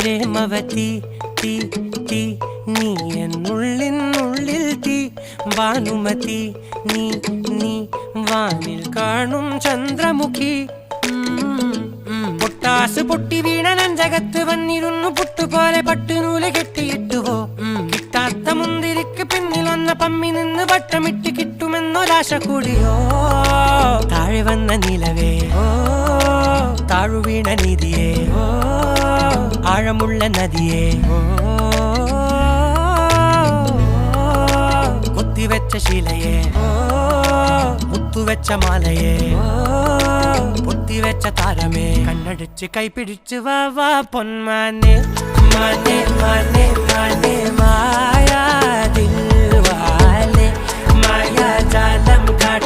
പ്രേമവതി തീ തീ നീ എന്നുള്ളിൽ തീ ഭാനുമതി നീ നീ വാനിൽ കാണും ചന്ദ്രമുഖി പൊട്ടാസ് പൊട്ടി വീണ നെഞ്ചകത്ത് വന്നിരുന്നു പുട്ടുപോലെ പട്ടുനൂല് കെട്ടിയിട്ടുവോ കിട്ടാത്ത മുന്തിരിക്ക് പിന്നിൽ വന്ന പമ്മി നിന്ന് വട്ടമിട്ട് കിട്ടുമെന്നൊരാശ കൂടിയോ താഴെ വന്ന നിലവേ താഴു വീണ നിധിയേ ആഴമുള്ള നദിയേ കൊത്തിവെച്ച ശിലയെ മുത്തുവെച്ച മാലയെ പൊത്തിവെച്ച താരമേ കണ്ണടിച്ച് കൈപിടിച്ച് വാ വാ പൊന്മാനെ മാനെ മാനെ മാനെ മായാ ദിൽവാലെ മായാജാലം കാട്ടി